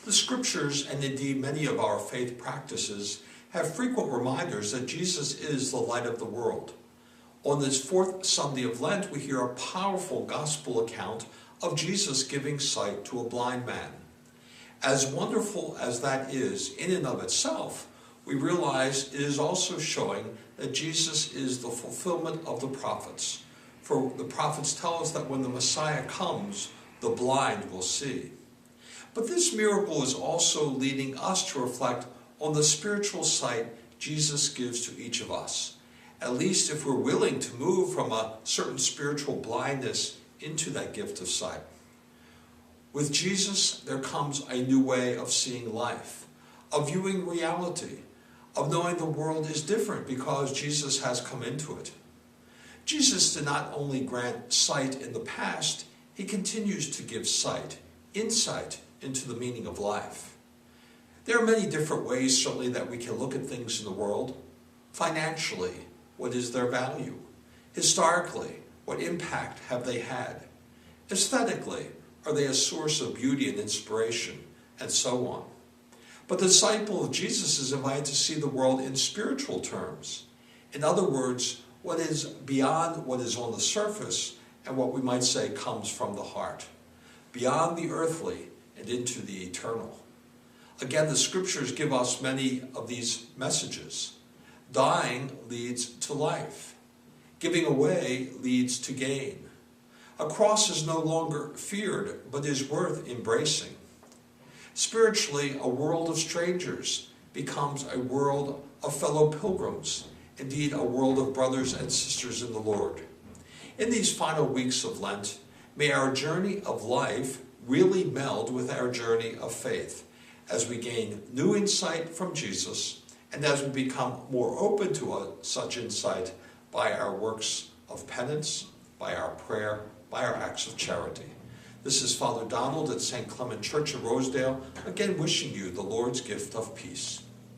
The scriptures, and indeed many of our faith practices, have frequent reminders that Jesus is the light of the world. On this fourth Sunday of Lent, we hear a powerful gospel account of Jesus giving sight to a blind man. As wonderful as that is in and of itself, we realize it is also showing that Jesus is the fulfillment of the prophets. For the prophets tell us that when the Messiah comes, the blind will see. But this miracle is also leading us to reflect on the spiritual sight Jesus gives to each of us, at least if we're willing to move from a certain spiritual blindness into that gift of sight. With Jesus, there comes a new way of seeing life, of viewing reality, of knowing the world is different because Jesus has come into it. Jesus did not only grant sight in the past, he continues to give sight, insight into the meaning of life. There are many different ways, certainly, that we can look at things in the world. Financially, what is their value? Historically, what impact have they had? Aesthetically, are they a source of beauty and inspiration? And so on. But the disciple of Jesus is invited to see the world in spiritual terms. In other words, what is beyond what is on the surface and what we might say comes from the heart. Beyond the earthly and into the eternal. Again, the scriptures give us many of these messages. Dying leads to life. Giving away leads to gain. A cross is no longer feared, but is worth embracing. Spiritually, a world of strangers becomes a world of fellow pilgrims, indeed a world of brothers and sisters in the Lord. In these final weeks of Lent, may our journey of life really meld with our journey of faith, as we gain new insight from Jesus, and as we become more open to such insight by our works of penance, by our prayer, by our acts of charity. This is Father Donald at St. Clement Church of Rosedale, again wishing you the Lord's gift of peace.